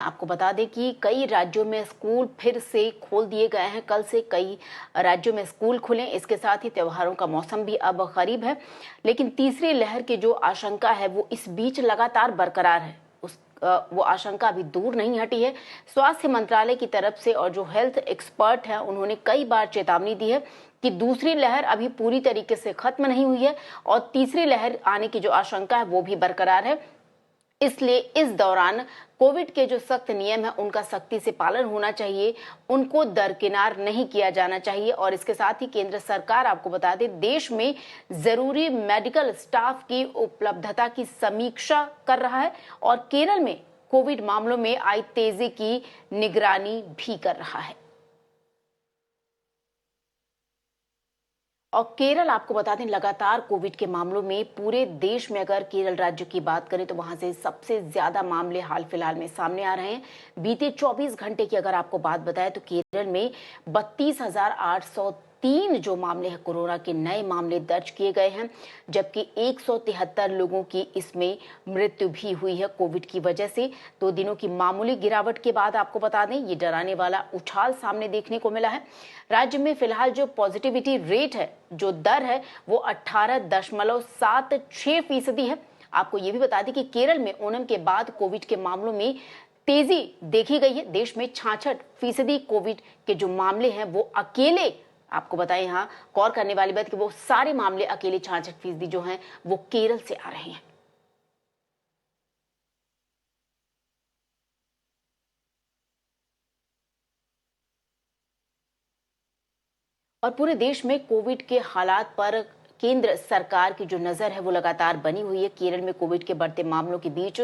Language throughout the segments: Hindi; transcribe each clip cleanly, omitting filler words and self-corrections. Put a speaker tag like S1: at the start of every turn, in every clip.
S1: आपको बता दें कि कई राज्यों में स्कूल फिर से खोल दिए गए हैं। कल से कई राज्यों में स्कूल खुले। इसके साथ ही त्योहारों का मौसम भी अब करीब है, लेकिन तीसरी लहर की जो आशंका है वो इस बीच लगातार बरकरार है। वो आशंका अभी दूर नहीं हटी है। स्वास्थ्य मंत्रालय की तरफ से और जो हेल्थ एक्सपर्ट हैं उन्होंने कई बार चेतावनी दी है कि दूसरी लहर अभी पूरी तरीके से खत्म नहीं हुई है और तीसरी लहर आने की जो आशंका है वो भी बरकरार है। इसलिए इस दौरान कोविड के जो सख्त नियम है उनका सख्ती से पालन होना चाहिए, उनको दरकिनार नहीं किया जाना चाहिए। और इसके साथ ही केंद्र सरकार, आपको बता दें, देश में जरूरी मेडिकल स्टाफ की उपलब्धता की समीक्षा कर रहा है और केरल में कोविड मामलों में आई तेजी की निगरानी भी कर रहा है। और केरल, आपको बता दें, लगातार कोविड के मामलों में पूरे देश में अगर केरल राज्य की बात करें तो वहां से सबसे ज्यादा मामले हाल फिलहाल में सामने आ रहे हैं। बीते 24 घंटे की अगर आपको बात बताएं तो केरल में 32,803 जो मामले हैं कोरोना के नए मामले दर्ज किए गए हैं, जबकि 173 लोगों की इसमें मृत्यु भी हुई है कोविड की वजह से। 2 दिनों की मामूली गिरावट के बाद आपको बता दें ये डराने वाला उछाल सामने देखने को मिला है। राज्य में फिलहाल जो पॉजिटिविटी रेट है, जो दर है, वो 18.76% है। आपको ये भी बता दें कि केरल में ओणम के बाद कोविड के मामलों में तेजी देखी गई है। देश में 66% कोविड के जो मामले हैं वो अकेले, आपको बताएं, यहाँ गौर करने वाली बात कि वो सारे मामले अकेले 66% जो हैं वो केरल से आ रहे हैं। और पूरे देश में कोविड के हालात पर केंद्र सरकार की जो नजर है वो लगातार बनी हुई है। केरल में कोविड के बढ़ते मामलों के बीच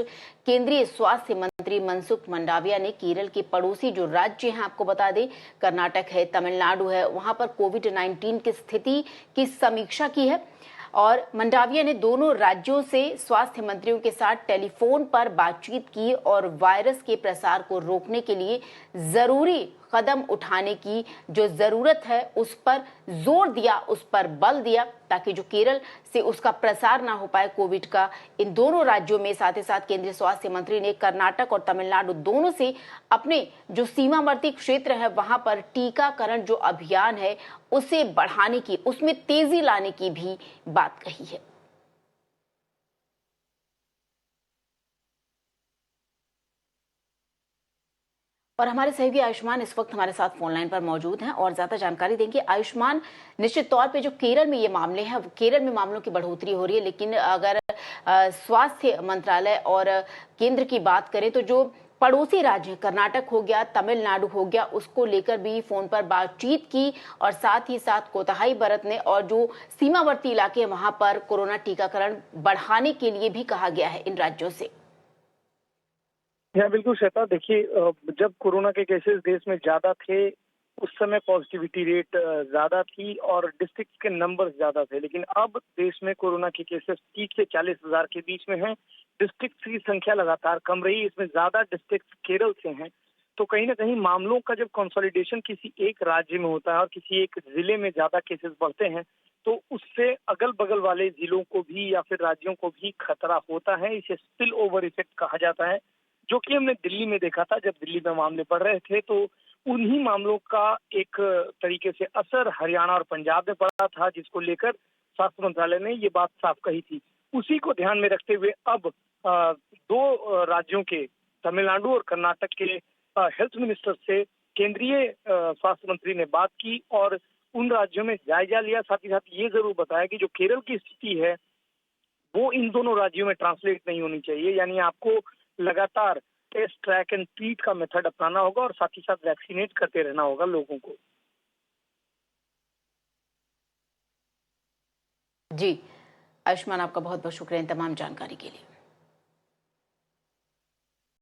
S1: केंद्रीय स्वास्थ्य मंत्री मनसुख मंडाविया ने केरल के पड़ोसी जो राज्य हैं, आपको बता दें, कर्नाटक है, तमिलनाडु है, वहां पर कोविड-19 की स्थिति की समीक्षा की है। और मंडाविया ने दोनों राज्यों से स्वास्थ्य मंत्रियों के साथ टेलीफोन पर बातचीत की और वायरस के प्रसार को रोकने के लिए जरूरी कदम उठाने की जो जरूरत है उस पर जोर दिया, उस पर बल दिया, ताकि जो केरल से उसका प्रसार ना हो पाए कोविड का। इन दोनों राज्यों में साथ ही साथ केंद्रीय स्वास्थ्य मंत्री ने कर्नाटक और तमिलनाडु दोनों से अपने जो सीमावर्ती क्षेत्र है वहां पर टीकाकरण जो अभियान है उसे बढ़ाने की, उसमें तेजी लाने की भी बात कही है। और हमारे सहयोगी आयुष्मान इस वक्त हमारे साथ फोन लाइन पर मौजूद हैं और ज्यादा जानकारी देंगे। आयुष्मान, निश्चित तौर पे जो केरल में ये मामले हैं, केरल में मामलों की बढ़ोतरी हो रही है, लेकिन अगर स्वास्थ्य मंत्रालय और केंद्र की बात करें तो जो पड़ोसी राज्य कर्नाटक हो गया, तमिलनाडु हो गया, उसको लेकर भी फोन पर बातचीत की और साथ ही साथ कोताही बरतने और जो सीमावर्ती इलाके हैं वहां पर कोरोना टीकाकरण बढ़ाने के लिए भी कहा गया है इन राज्यों से।
S2: हाँ, बिल्कुल श्वेता, देखिए, जब कोरोना के केसेस देश में ज्यादा थे उस समय पॉजिटिविटी रेट ज्यादा थी और डिस्ट्रिक्ट के नंबर ज्यादा थे, लेकिन अब देश में कोरोना के केसेस 30 से 40,000 के बीच में हैं। डिस्ट्रिक्ट की संख्या लगातार कम रही, इसमें ज्यादा डिस्ट्रिक्ट केरल से हैं। तो कहीं ना कहीं मामलों का जब कंसोलिडेशन किसी एक राज्य में होता है और किसी एक जिले में ज्यादा केसेस बढ़ते हैं तो उससे अगल बगल वाले जिलों को भी या फिर राज्यों को भी खतरा होता है। इसे स्पिल ओवर इफेक्ट कहा जाता है, जो कि हमने दिल्ली में देखा था। जब दिल्ली में मामले बढ़ रहे थे तो उन्हीं मामलों का एक तरीके से असर हरियाणा और पंजाब में पड़ा था, जिसको लेकर स्वास्थ्य मंत्रालय ने ये बात साफ कही थी। उसी को ध्यान में रखते हुए अब 2 राज्यों के, तमिलनाडु और कर्नाटक के हेल्थ मिनिस्टर से केंद्रीय स्वास्थ्य मंत्री ने बात की और उन राज्यों में जायजा लिया। साथ ही साथ ये जरूर बताया कि जो केरल की स्थिति है वो इन दोनों राज्यों में ट्रांसलेट नहीं होनी चाहिए, यानी आपको लगातार टेस्ट, ट्रैक एंड ट्रीट का मेथड अपनाना होगा और साथ ही साथ वैक्सीनेट करते रहना होगा लोगों को।
S1: जी आयुष्मान, आपका बहुत बहुत शुक्रिया इन तमाम जानकारी के लिए।